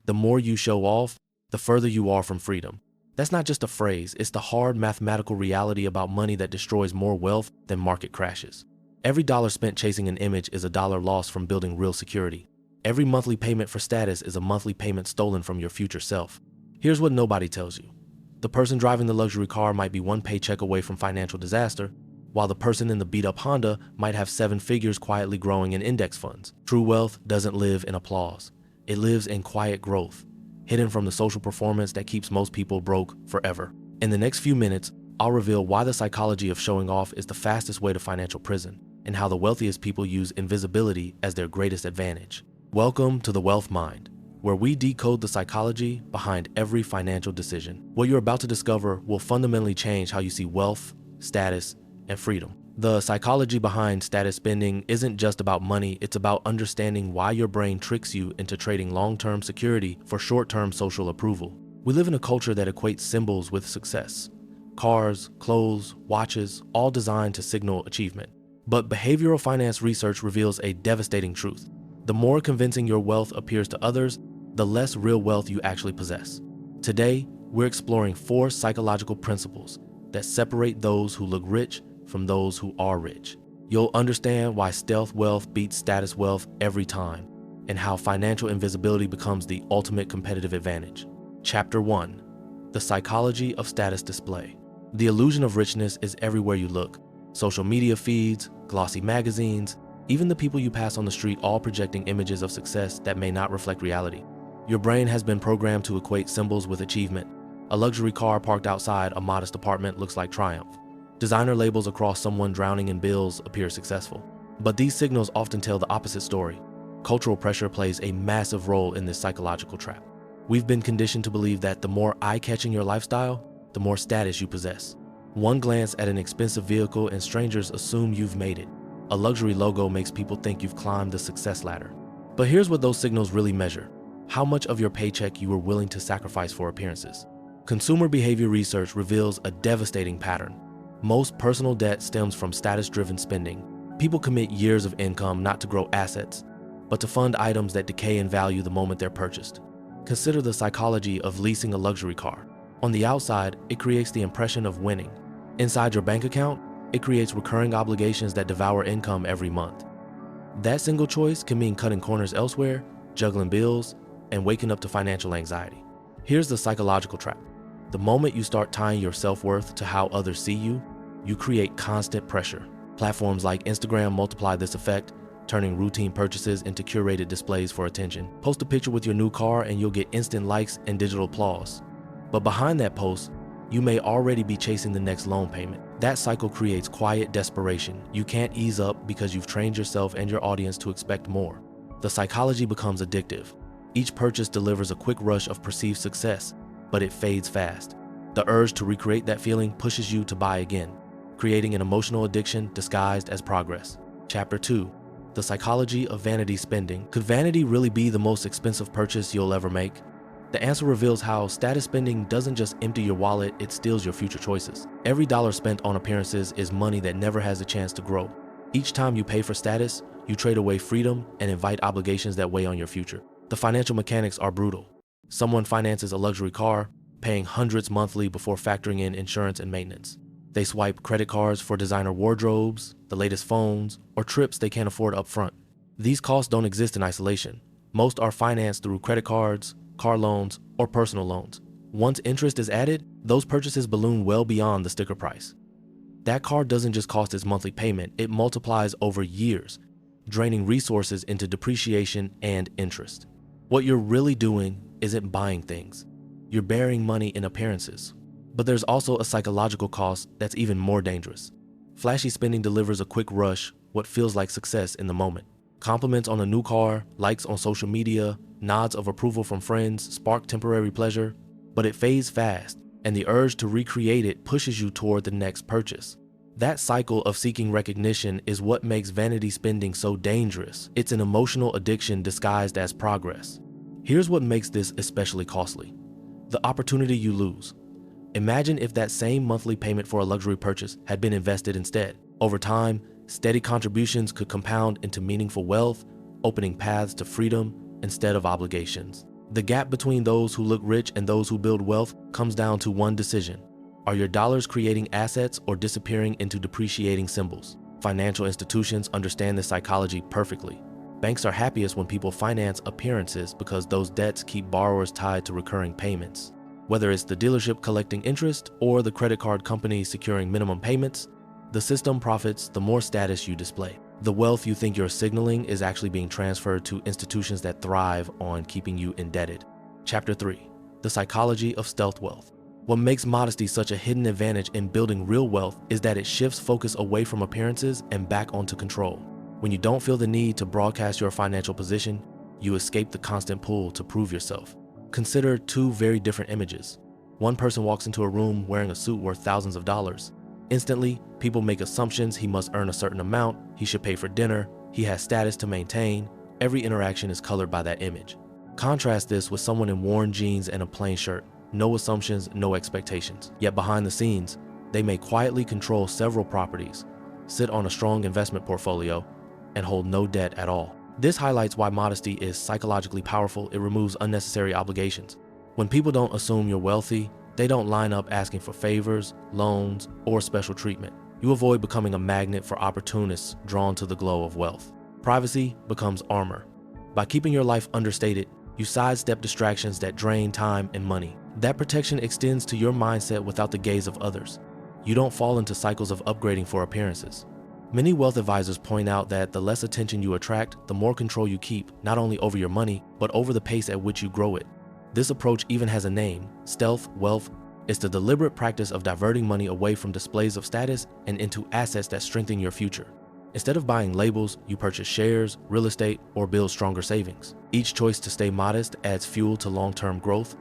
The more you show off, the further you are from freedom. That's not just a phrase, it's the hard mathematical reality about money that destroys more wealth than market crashes. Every dollar spent chasing an image is a dollar lost from building real security. Every monthly payment for status is a monthly payment stolen from your future self. Here's what nobody tells you. The person driving the luxury car might be one paycheck away from financial disaster, while the person in the beat-up Honda might have 7 figures quietly growing in index funds. True wealth doesn't live in applause. It lives in quiet growth, hidden from the social performance that keeps most people broke forever. In the next few minutes, I'll reveal why the psychology of showing off is the fastest way to financial prison, and how the wealthiest people use invisibility as their greatest advantage. Welcome to the Wealth Mind, where we decode the psychology behind every financial decision. What you're about to discover will fundamentally change how you see wealth, status, and freedom. The psychology behind status spending isn't just about money, it's about understanding why your brain tricks you into trading long-term security for short-term social approval. We live in a culture that equates symbols with success. Cars, clothes, watches, all designed to signal achievement. But behavioral finance research reveals a devastating truth. The more convincing your wealth appears to others, the less real wealth you actually possess. Today, we're exploring 4 psychological principles that separate those who look rich from those who are rich. You'll understand why stealth wealth beats status wealth every time, and how financial invisibility becomes the ultimate competitive advantage. Chapter 1. The psychology of status display. The illusion of richness is everywhere you look. Social media feeds, glossy magazines, even the people you pass on the street, all projecting images of success that may not reflect reality. Your brain has been programmed to equate symbols with achievement. A luxury car parked outside a modest apartment looks like triumph. Designer labels across someone drowning in bills appear successful. But these signals often tell the opposite story. Cultural pressure plays a massive role in this psychological trap. We've been conditioned to believe that the more eye-catching your lifestyle, the more status you possess. One glance at an expensive vehicle and strangers assume you've made it. A luxury logo makes people think you've climbed the success ladder. But here's what those signals really measure: how much of your paycheck you are willing to sacrifice for appearances. Consumer behavior research reveals a devastating pattern. Most personal debt stems from status-driven spending. People commit years of income not to grow assets, but to fund items that decay in value the moment they're purchased. Consider the psychology of leasing a luxury car. On the outside, it creates the impression of winning. Inside your bank account, it creates recurring obligations that devour income every month. That single choice can mean cutting corners elsewhere, juggling bills, and waking up to financial anxiety. Here's the psychological trap. The moment you start tying your self-worth to how others see you, you create constant pressure. Platforms like Instagram multiply this effect, turning routine purchases into curated displays for attention. Post a picture with your new car and you'll get instant likes and digital applause. But behind that post, you may already be chasing the next loan payment. That cycle creates quiet desperation. You can't ease up because you've trained yourself and your audience to expect more. The psychology becomes addictive. Each purchase delivers a quick rush of perceived success, but it fades fast. The urge to recreate that feeling pushes you to buy again, creating an emotional addiction disguised as progress. Chapter 2. The psychology of vanity spending. Could vanity really be the most expensive purchase you'll ever make? The answer reveals how status spending doesn't just empty your wallet, it steals your future choices. Every dollar spent on appearances is money that never has a chance to grow. Each time you pay for status, you trade away freedom and invite obligations that weigh on your future. The financial mechanics are brutal. Someone finances a luxury car, paying hundreds monthly before factoring in insurance and maintenance. They swipe credit cards for designer wardrobes, the latest phones, or trips they can't afford upfront. These costs don't exist in isolation. Most are financed through credit cards, car loans, or personal loans. Once interest is added, those purchases balloon well beyond the sticker price. That car doesn't just cost its monthly payment, it multiplies over years, draining resources into depreciation and interest. What you're really doing isn't buying things. You're burying money in appearances. But there's also a psychological cost that's even more dangerous. Flashy spending delivers a quick rush, what feels like success in the moment. Compliments on a new car, likes on social media, nods of approval from friends spark temporary pleasure, but it fades fast, and the urge to recreate it pushes you toward the next purchase. That cycle of seeking recognition is what makes vanity spending so dangerous. It's an emotional addiction disguised as progress. Here's what makes this especially costly: the opportunity you lose. Imagine if that same monthly payment for a luxury purchase had been invested instead. Over time, steady contributions could compound into meaningful wealth, opening paths to freedom instead of obligations. The gap between those who look rich and those who build wealth comes down to one decision. Are your dollars creating assets or disappearing into depreciating symbols? Financial institutions understand this psychology perfectly. Banks are happiest when people finance appearances because those debts keep borrowers tied to recurring payments. Whether it's the dealership collecting interest or the credit card company securing minimum payments, the system profits the more status you display. The wealth you think you're signaling is actually being transferred to institutions that thrive on keeping you indebted. Chapter 3. The Psychology of Stealth Wealth. What makes modesty such a hidden advantage in building real wealth is that it shifts focus away from appearances and back onto control. When you don't feel the need to broadcast your financial position, you escape the constant pull to prove yourself. Consider two very different images. One person walks into a room wearing a suit worth thousands of dollars. Instantly, people make assumptions. He must earn a certain amount, he should pay for dinner, he has status to maintain. Every interaction is colored by that image. Contrast this with someone in worn jeans and a plain shirt. No assumptions, no expectations. Yet behind the scenes, they may quietly control several properties, sit on a strong investment portfolio, and hold no debt at all. This highlights why modesty is psychologically powerful. It removes unnecessary obligations. When people don't assume you're wealthy, they don't line up asking for favors, loans, or special treatment. You avoid becoming a magnet for opportunists drawn to the glow of wealth. Privacy becomes armor. By keeping your life understated, you sidestep distractions that drain time and money. That protection extends to your mindset without the gaze of others. You don't fall into cycles of upgrading for appearances. Many wealth advisors point out that the less attention you attract, the more control you keep, not only over your money, but over the pace at which you grow it. This approach even has a name: stealth wealth. It's the deliberate practice of diverting money away from displays of status and into assets that strengthen your future. Instead of buying labels, you purchase shares, real estate, or build stronger savings. Each choice to stay modest adds fuel to long-term growth.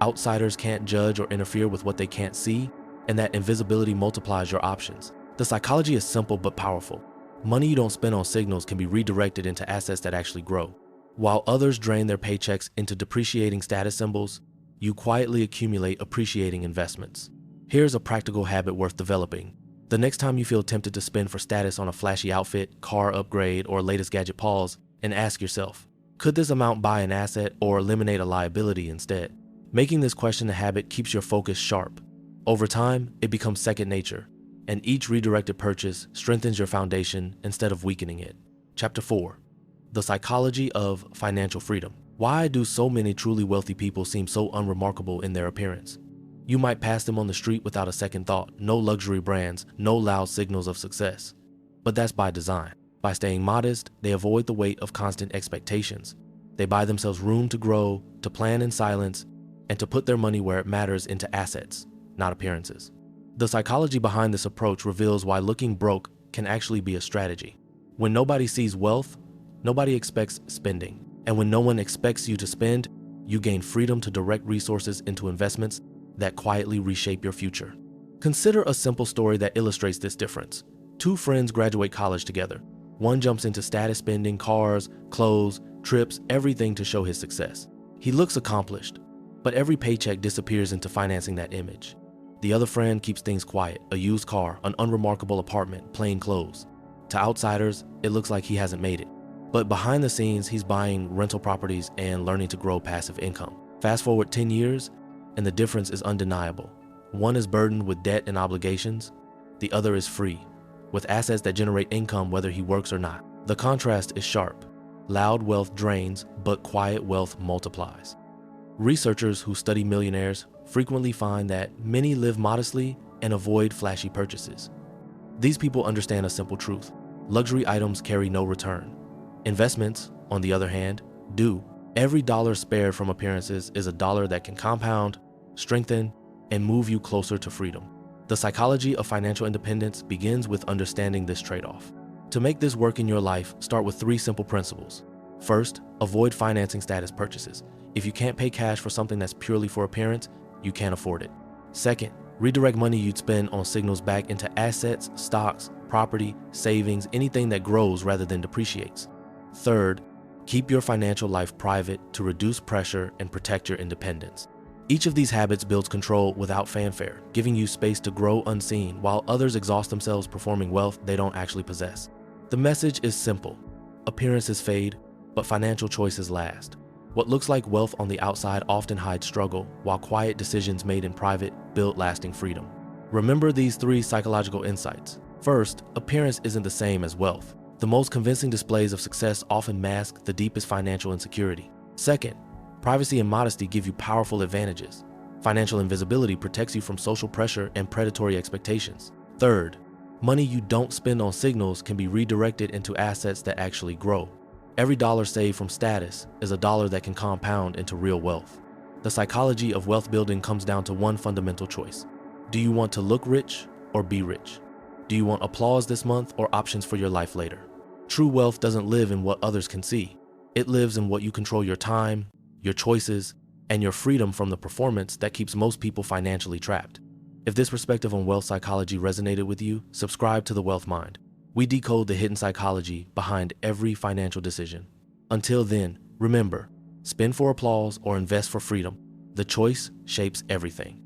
Outsiders can't judge or interfere with what they can't see, and that invisibility multiplies your options. The psychology is simple but powerful. Money you don't spend on signals can be redirected into assets that actually grow. While others drain their paychecks into depreciating status symbols, you quietly accumulate appreciating investments. Here's a practical habit worth developing. The next time you feel tempted to spend for status on a flashy outfit, car upgrade, or latest gadget, pause and ask yourself, could this amount buy an asset or eliminate a liability instead? Making this question a habit keeps your focus sharp. Over time, it becomes second nature, and each redirected purchase strengthens your foundation instead of weakening it. Chapter 4. The Psychology of Financial Freedom. Why do so many truly wealthy people seem so unremarkable in their appearance? You might pass them on the street without a second thought. No luxury brands, no loud signals of success. But that's by design. By staying modest, they avoid the weight of constant expectations. They buy themselves room to grow, to plan in silence, and to put their money where it matters, into assets, not appearances. The psychology behind this approach reveals why looking broke can actually be a strategy. When nobody sees wealth, nobody expects spending. And when no one expects you to spend, you gain freedom to direct resources into investments that quietly reshape your future. Consider a simple story that illustrates this difference. Two friends graduate college together. One jumps into status spending, cars, clothes, trips, everything to show his success. He looks accomplished, but every paycheck disappears into financing that image. The other friend keeps things quiet: a used car, an unremarkable apartment, plain clothes. To outsiders, it looks like he hasn't made it. But behind the scenes, he's buying rental properties and learning to grow passive income. Fast forward 10 years, and the difference is undeniable. One is burdened with debt and obligations. The other is free, with assets that generate income whether he works or not. The contrast is sharp. Loud wealth drains, but quiet wealth multiplies. Researchers who study millionaires frequently find that many live modestly and avoid flashy purchases. These people understand a simple truth: luxury items carry no return. Investments, on the other hand, do. Every dollar spared from appearances is a dollar that can compound, strengthen, and move you closer to freedom. The psychology of financial independence begins with understanding this trade-off. To make this work in your life, start with 3 simple principles. First, avoid financing status purchases. If you can't pay cash for something that's purely for appearance, you can't afford it. Second, redirect money you'd spend on signals back into assets, stocks, property, savings, anything that grows rather than depreciates. Third, keep your financial life private to reduce pressure and protect your independence. Each of these habits builds control without fanfare, giving you space to grow unseen while others exhaust themselves performing wealth they don't actually possess. The message is simple: appearances fade, but financial choices last. What looks like wealth on the outside often hides struggle, while quiet decisions made in private build lasting freedom. Remember these 3 psychological insights. First, appearance isn't the same as wealth. The most convincing displays of success often mask the deepest financial insecurity. Second, privacy and modesty give you powerful advantages. Financial invisibility protects you from social pressure and predatory expectations. Third, money you don't spend on signals can be redirected into assets that actually grow. Every dollar saved from status is a dollar that can compound into real wealth. The psychology of wealth building comes down to one fundamental choice. Do you want to look rich or be rich? Do you want applause this month or options for your life later? True wealth doesn't live in what others can see. It lives in what you control: your time, your choices, and your freedom from the performance that keeps most people financially trapped. If this perspective on wealth psychology resonated with you, subscribe to The Wealth Mind. We decode the hidden psychology behind every financial decision. Until then, remember, spend for applause or invest for freedom. The choice shapes everything.